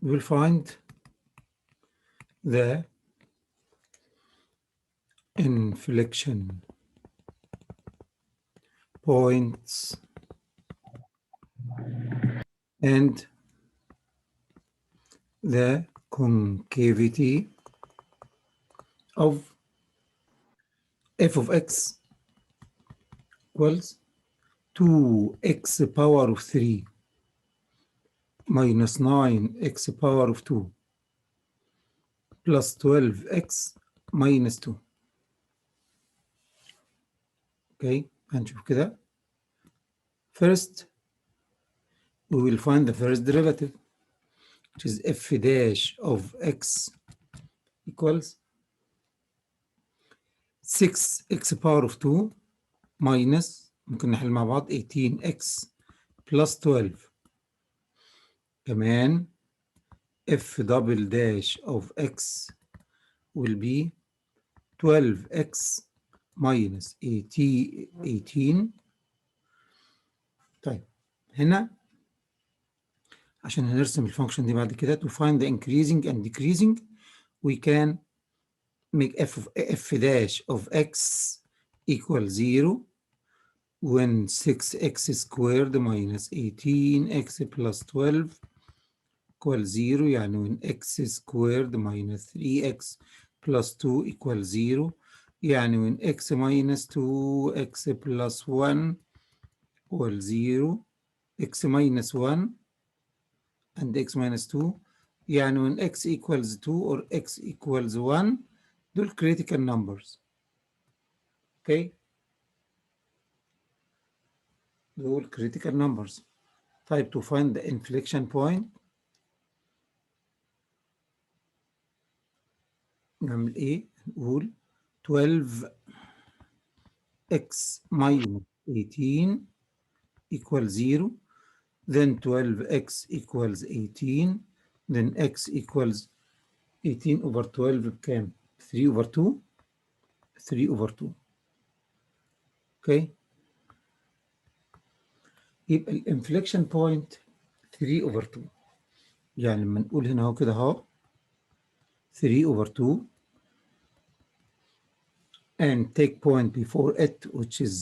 we will find the inflection points and the concavity of f of x equals 2x power of 3 minus 9x power of 2 plus 12x minus 2. Okay, هنشوف كده. First, we will find the first derivative, which is f dash of x equals 6x power of 2 minus، ممكن نحل مع بعض، 18x plus 12. كمان f double dash of x will be 12x minus 18. طيب هنا عشان هنرسم الفانكشن دي بعد كده to find the increasing and decreasing we can make f dash of x equal 0 when 6x squared minus 18x plus 12 equal 0، يعني when x squared minus 3x plus 2 equal 0، يعني when x minus 2x plus 1 equal 0، x minus 1 and x minus 2، يعني when x equals 2 or x equals 1 دول critical numbers. okay، دول critical numbers. طيب to find the inflection point نعمل ايه؟ نقول 12x minus 18 equals 0، then 12x equals 18، then x equals 18 over 12 بكام؟ 3 over 2، 3 over 2. اوكي، يبقى الانفليكشن بوينت 3 over 2، يعني لما نقول هنا اهو كده اهو 3 over 2 and take point before it which is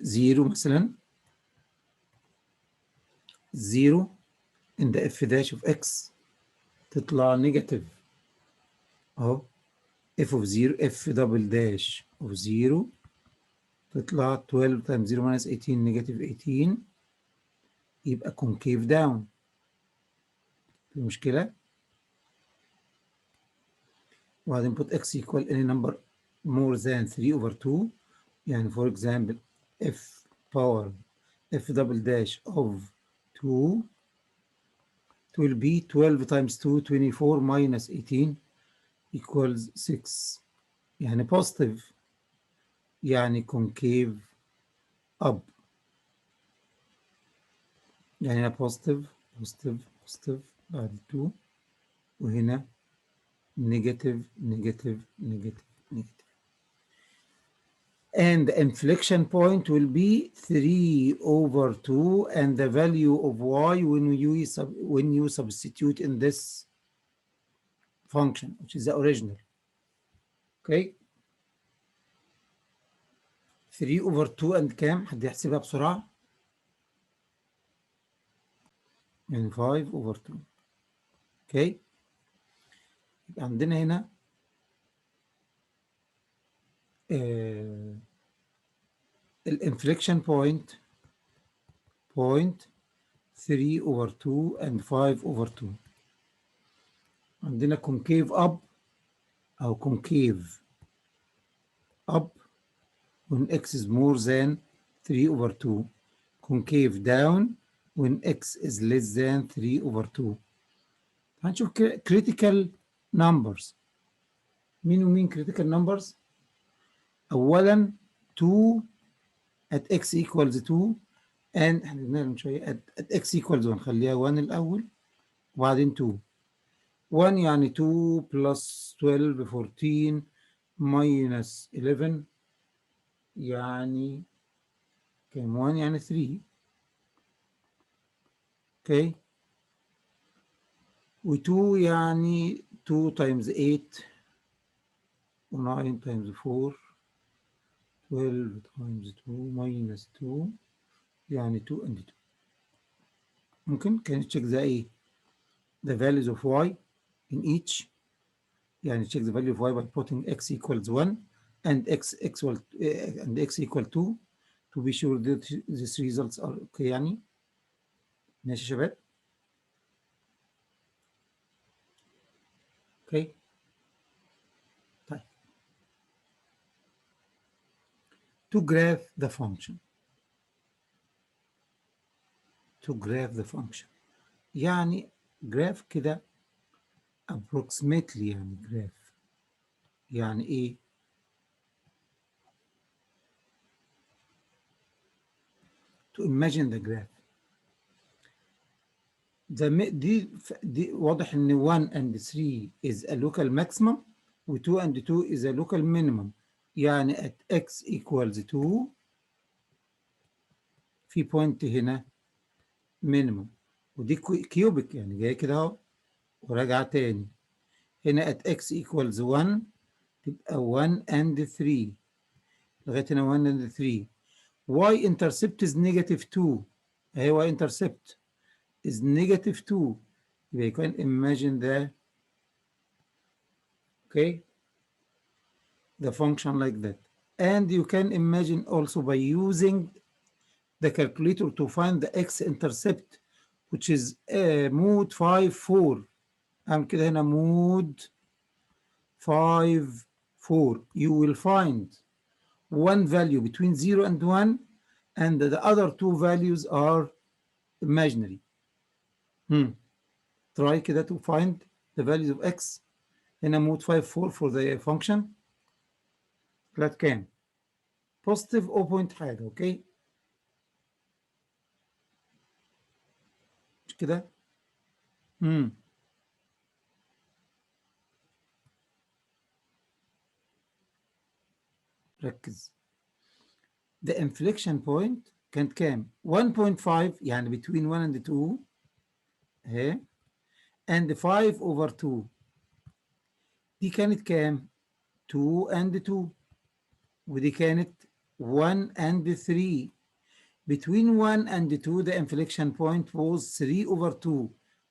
0 مثلا 0 in the f dash of x تطلع نيجاتيف اهو f of 0 f double dash of 0 تطلع 12 times 0 minus 18 نيجاتيف 18، يبقى concave down. في مشكلة؟ وبعدين put x equal any number more than 3 over 2، يعني for example f power f double dash of 2 it will be 12 times 2 24 minus 18 equals 6، يعني positive، يعني concave up، يعني هنا positive positive positive بعد 2 وهنا negative negative negative negative. And the inflection point will be 3 over 2 and the value of y when you substitute in this function which is the original. Okay, 3 over 2 and كام؟ حد يحسبها بسرعة؟ يعني 5 over 2. Okay، يبقى عندنا هنا الانفليكشن point 3 over 2 and 5 over 2. عندنا concave up أو concave up when x is more than 3 over 2. concave down when x is less than 3 over 2. هنشوف critical numbers. مين ومين critical numbers؟ أولا 2 at x equals 2 and احنا قلنا من شوية at x equals 1، خليها 1 الأول وبعدين 2. 1 يعني 2 plus 12 14 minus 11 يعني كام؟ 1 يعني 3. اوكي، و2 يعني 2 times 8 و9 times 4 12 times 2 minus 2 يعني 2 and 2. ممكن can you check the ايه the values of y in each يعني check the value of y by putting x equals 1 and x equal and x equal 2 to be sure that these results are okay يعني. ماشي يا شباب. اوكي طيب to graph the function يعني graph كده approximately يعني graph يعني ايه to imagine the graph دي واضح ان 1 and 3 is a local maximum و 2 and 2 is a local minimum يعني at x equals 2 في بوينت هنا minimum ودي كيوبيك يعني جاي كده اهو وراجعه تاني هنا at x equals 1 تبقى 1 and 3 لغايه هنا 1 and 3 y intercept is negative 2 اهي y intercept is negative 2 يبقى you can imagine the okay the function like that and you can imagine also by using the calculator to find the x-intercept which is mode 5 4 I'm كده هنا mode 5 4 you will find one value between 0 and 1 and the other two values are imaginary. Try كده to find the values of x هنا mode 5 4 for the function طلعت كام؟ positive 0. حاجة اوكي مش كده؟ ركز the inflection point كانت كام 1.5 يعني between 1 and 2 اهي and 5 over 2 دي كانت كام 2 and 2 ودي كانت 1 and 3 between 1 and 2 the inflection point was 3 over 2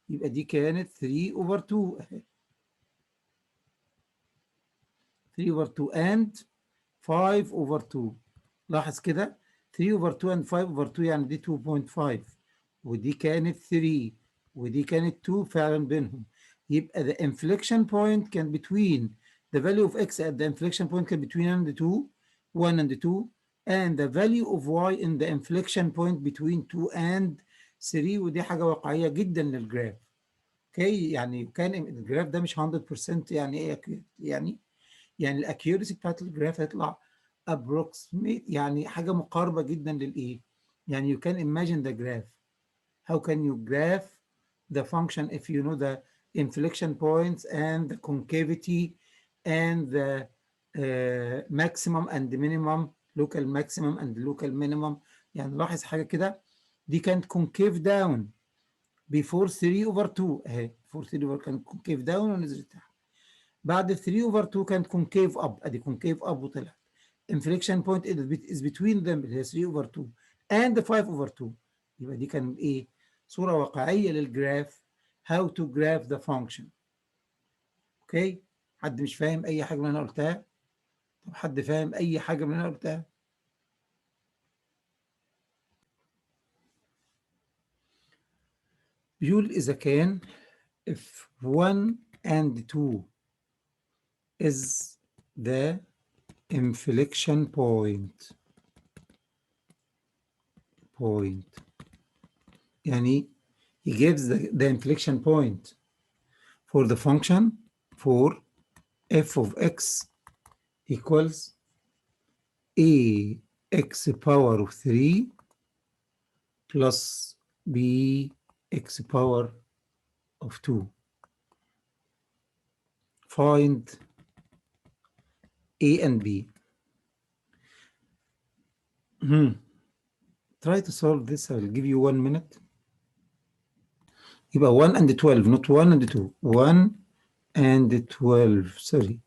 يبقى دي كانت 3 over 2 اهي 3 over 2 and 5 over 2 لاحظ كده 3 over 2 and 5 over 2 يعني دي 2.5 ودي كانت 3 ودي كانت 2 فعلا بينهم يبقى the inflection point كان between the value of x at the inflection point كان between 1 and 2 1 and 2 and the value of y in the inflection point between 2 and 3 ودي حاجة واقعية جدا للجراف اوكي يعني كان الجراف ده مش 100% يعني ايه يعني الاكيورسي بتاعت الجراف هيطلع approximate يعني حاجه مقاربه جدا للايه يعني you can imagine the graph how can you graph the function if you know the inflection points and the concavity and the maximum and minimum local maximum and local minimum يعني لاحظ حاجه كده دي كانت concave down before 3 over 2 اهي before 3 over كانت concave down ونزلت تحت بعد 3 over 2 كانت concave up ادي concave up وطلعت inflection point is between them اللي هي 3 over 2 and 5 over 2 يبقى دي كانت ايه صورة واقعية للجراف how to graph the function اوكي حد مش فاهم اي حاجة من اللي انا قلتها طب حد فاهم اي حاجة من اللي انا قلتها بيقول اذا كان if 1 and 2 is the inflection point يعني he gives the inflection point for the function for f of x equals a x power of 3 plus b x power of 2. Find a and b. Try to solve this. I'll give you 1 minute. يبقى 1 and 12 not 1 and 2 1 and 12 sorry.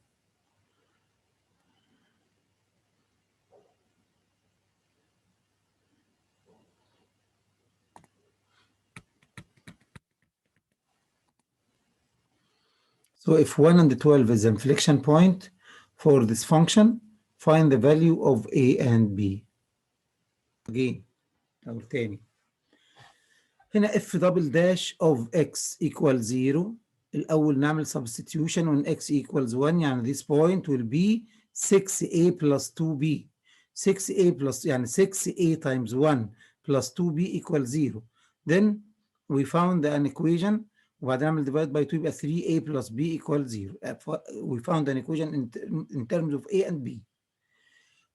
So if 1 and 12 is the inflection point for this function, find the value of A and B. Again, أو تاني. هنا f double dash of x equals 0. الأول نعمل substitution when x equals 1 يعني this point will be 6a plus 2b. 6a plus يعني 6a times 1 plus 2b equals 0. Then we found an equation وبعدين نعمل divide by 2 يبقى 3a plus b equals 0. We found an equation in terms of a and b.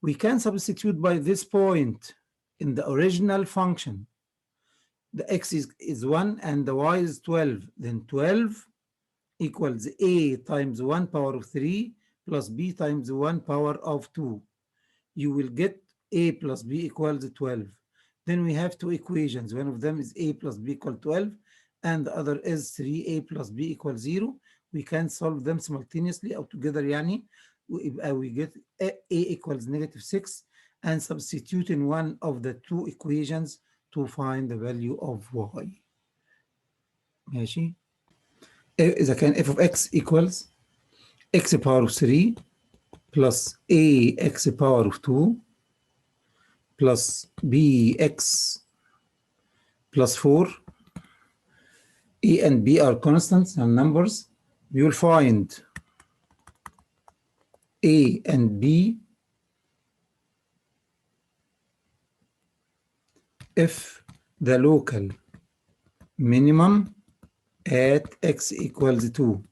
We can substitute by this point in the original function. The x is 1 and the y is 12. Then 12 equals a times 1 power of 3 plus b times 1 power of 2. You will get a plus b equals 12. Then we have two equations. One of them is a plus b equals 12 and the other is 3a plus b equals 0. We can solve them simultaneously or together يعني. We get a equals negative 6 and substitute in one of the two equations to find the value of y. ماشي. إذا كان f of x equals x power of 3 plus ax power of 2 plus bx plus 4. A and b are constants and numbers. We will find a and b if the local minimum at x equals 2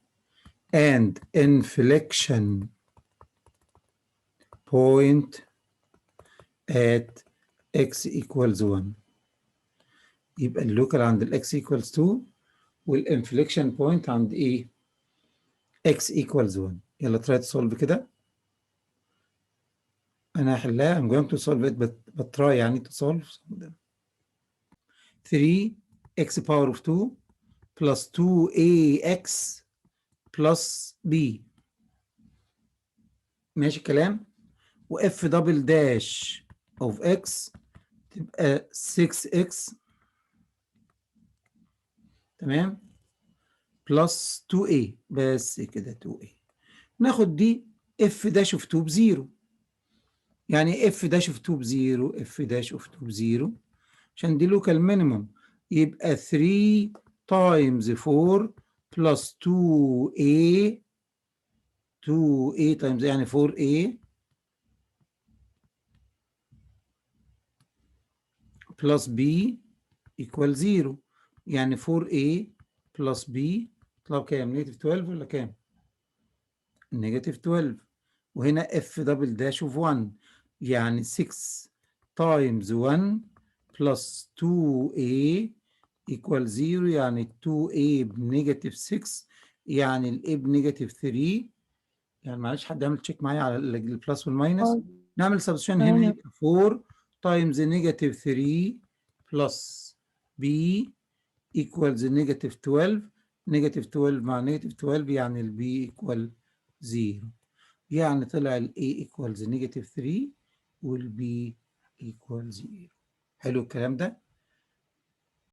and inflection point at x equals 1. يبقى اللوكال عند x equals 2 والانفليكشن بوينت عند ايه؟ x equals 1. يلا try to solve كده. انا هحلها. I'm going to solve it but try يعني to solve. 3 x power of 2 plus 2ax plus b. ماشي الكلام. و f double dash of x تبقى 6x تمام plus 2a بس كده 2a. ناخد دي f dash of 2 بزيرو. يعني f dash of 2 بزيرو f dash of 2 بزيرو عشان دي local minimum يبقى 3 times 4 plus 2a 2a times يعني 4a plus b equal 0 يعني 4a plus b طلع كام؟ نيجاتيف 12 ولا كام؟ نيجاتيف 12. وهنا f double dash of 1 يعني 6 times 1 plus 2a equal 0 يعني 2a بنيجاتيف 6 يعني ال a بنيجاتيف 3. يعني معلش حد يعمل تشيك معايا على البلس والماينس. نعمل سبستيوشن هنا يبقى 4 times نيجاتيف 3 plus b equals نيجاتيف 12. نيجاتيف 12 مع نيجاتيف 12 يعني ال b equal 0. يعني طلع ال a equals نيجاتيف 3 وال b equal 0. حلو الكلام ده؟